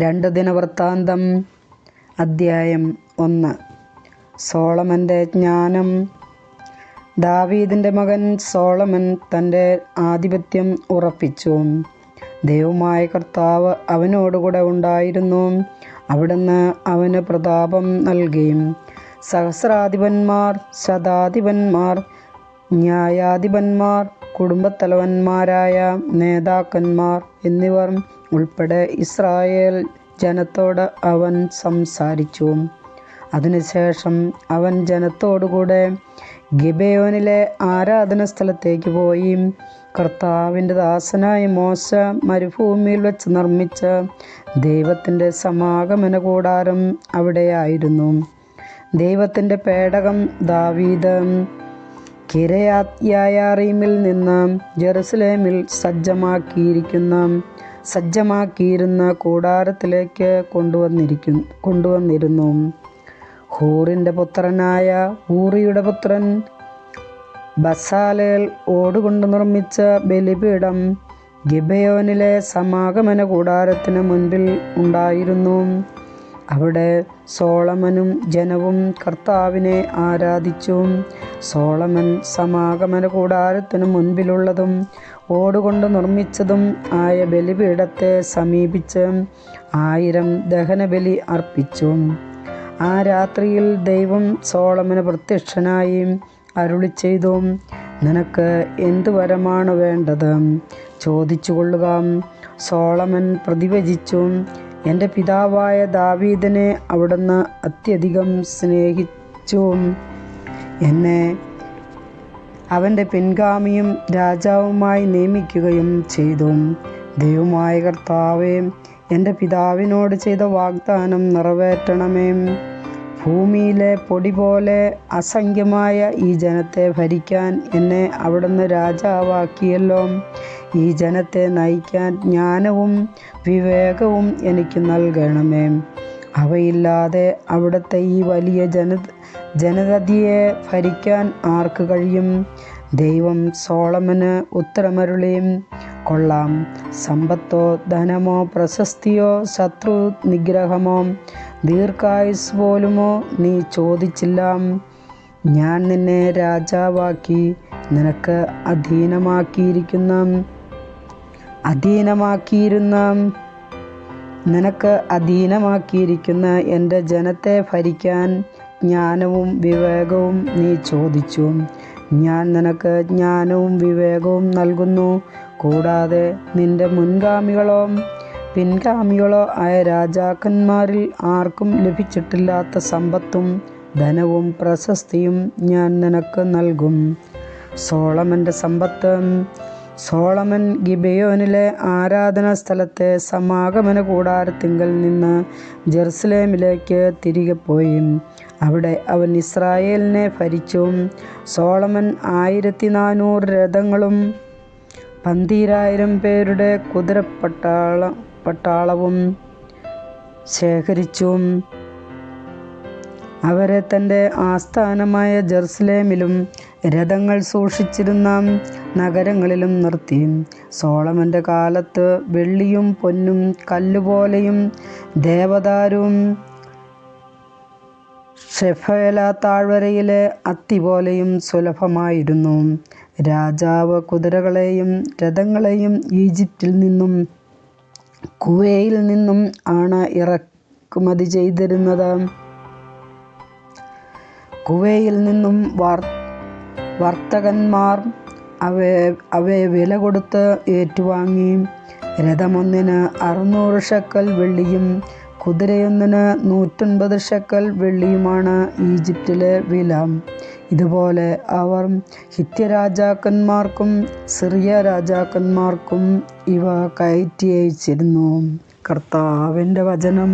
രണ്ട് ദിനവൃത്താന്തം അദ്ധ്യായം 1. സോളമൻ്റെ ജ്ഞാനം. ദാവീദിൻ്റെ മകൻ സോളമൻ തൻ്റെ ആധിപത്യം ഉറപ്പിച്ചു. ദൈവമായ കർത്താവ് അവനോടുകൂടെ ഉണ്ടായിരുന്നു. അവിടുന്ന് അവന് പ്രതാപം നൽകി. സഹസ്രാധിപന്മാർ, ശതാധിപന്മാർ, ന്യായാധിപന്മാർ, കുടുംബത്തലവന്മാരായ നേതാക്കന്മാർ എന്നിവർ ഉൾപ്പെടെ ഇസ്രായേൽ ജനത്തോട് അവൻ സംസാരിച്ചു. അതിനുശേഷം അവൻ ജനത്തോടുകൂടെ ഗിബെയോനിലെ ആരാധന സ്ഥലത്തേക്ക് പോയി. കർത്താവിൻ്റെ ദാസനായ മോശ മരുഭൂമിയിൽ വെച്ച് നിർമ്മിച്ച ദൈവത്തിൻ്റെ സമാഗമന കൂടാരം അവിടെയായിരുന്നു. ദൈവത്തിൻ്റെ പേടകം ദാവീദ് കിര്യത്യായാറീമിൽ നിന്ന് ജെറുസലേമിൽ സജ്ജമാക്കിയിരുന്ന കൂടാരത്തിലേക്ക് കൊണ്ടുവന്നിരുന്നു. ഹൂറിൻ്റെ പുത്രനായ ഊറിയുടെ പുത്രൻ ബസാലേൽ ഓടുകൊണ്ട് നിർമ്മിച്ച ബലിപീഠം ഗിബെയോനിലെ സമാഗമന കൂടാരത്തിന് മുൻപിൽ ഉണ്ടായിരുന്നു. അവിടെ സോളമനും ജനവും കർത്താവിനെ ആരാധിച്ചു. സോളമൻ സമാഗമന കൂടാരത്തിന് മുൻപിലുള്ളതും ഓടുകൊണ്ട് നിർമ്മിച്ചതും ആയ ബലിപീഠത്തെ സമീപിച്ച് 1000 ദഹനബലി അർപ്പിച്ചു. ആ രാത്രിയിൽ ദൈവം സോളമന് പ്രത്യക്ഷനായി അരുളിച്ചെയ്തു, നിനക്ക് എന്ത് വരമാണ് വേണ്ടത്? ചോദിച്ചു കൊള്ളുക. സോളമൻ പ്രതിവചിച്ചു, എൻ്റെ പിതാവായ ദാവീദിനെ അവിടുന്ന് അത്യധികം സ്നേഹിച്ചു. എന്നെ അവൻ്റെ പിൻഗാമിയും രാജാവുമായി നിയമിക്കുകയും ചെയ്തു. ദൈവമായ കർത്താവേ, എൻ്റെ പിതാവിനോട് ചെയ്ത വാഗ്ദാനം നിറവേറ്റണമേ. ഭൂമിയിലെ പൊടി പോലെ അസംഖ്യമായ ഈ ജനത്തെ ഭരിക്കാൻ എന്നെ അവിടുന്ന് രാജാവാക്കിയല്ലോ. ഈ ജനത്തെ നയിക്കാൻ ജ്ഞാനവും വിവേകവും എനിക്ക് നൽകണമേ. അവയില്ലാതെ അവിടുത്തെ ഈ വലിയ ജനതയെ ഭരിക്കാൻ ആർക്ക് കഴിയും? ദൈവം സോളമന് ഉത്തരമരുളി, കൊള്ളാം. സമ്പത്തോ ധനമോ പ്രശസ്തിയോ ശത്രു നിഗ്രഹമോ ദീർഘായുസ് പോലുമോ നീ ചോദിച്ചില്ല. ഞാൻ നിന്നെ രാജാവാക്കി നിനക്ക് അധീനമാക്കിയിരുന്ന എൻ്റെ ജനത്തെ ഭരിക്കാൻ ജ്ഞാനവും വിവേകവും നീ ചോദിച്ചു. ഞാൻ നിനക്ക് ജ്ഞാനവും വിവേകവും നൽകുന്നു. കൂടാതെ നിന്റെ മുൻഗാമികളോ പിൻഗാമികളോ ആയ രാജാക്കന്മാരിൽ ആർക്കും ലഭിച്ചിട്ടില്ലാത്ത സമ്പത്തും ധനവും പ്രശസ്തിയും ഞാൻ നിനക്ക് നൽകും. സോളമൻ്റെ സമ്പത്ത്. സോളമൻ ഗിബെയോനിലെ ആരാധനാ സ്ഥലത്തെ സമാഗമന കൂടാരത്തിങ്കൽ നിന്ന് ജെറുസലേമിലേക്ക് തിരികെ പോയി. അവിടെ അവൻ ഇസ്രായേലിനെ ഭരിച്ചു. സോളമൻ 1400 രഥങ്ങളും 12000 പേരുടെ കുതിരപ്പട്ടാളവും ശേഖരിച്ചു. അവരെ തൻ്റെ ആസ്ഥാനമായ ജെറുസലേമിലും രഥങ്ങൾ സൂക്ഷിച്ചിരുന്ന നഗരങ്ങളിലും നിർത്തി. സോളമൻ്റെ കാലത്ത് വെള്ളിയും പൊന്നും കല്ലുപോലെയും ദേവദാരുവും ഷെഫേല താഴ്വരയിലെ അത്തി പോലെയും സുലഭമായിരുന്നു. രാജാവ് കുതിരകളെയും രഥങ്ങളെയും ഈജിപ്തിൽ നിന്നും കുവയിൽ നിന്നും ആണ് ഇറക്കുമതി ചെയ്തിരുന്നത്. കുവയിൽ നിന്നും വർത്തകന്മാർ അവയെ വില കൊടുത്ത് ഏറ്റുവാങ്ങി. രഥമൊന്നിന് 600 ഷെക്കൽ വെള്ളിയും കുതിരയൊന്നിന് 150 ഷെക്കൽ വെള്ളിയുമാണ് ഈജിപ്തിലെ വില. ഇതുപോലെ അവർ ഹിത്യരാജാക്കന്മാർക്കും സിറിയ രാജാക്കന്മാർക്കും ഇവ കയറ്റി അയച്ചിരുന്നു. കർത്താവിൻ്റെ വചനം.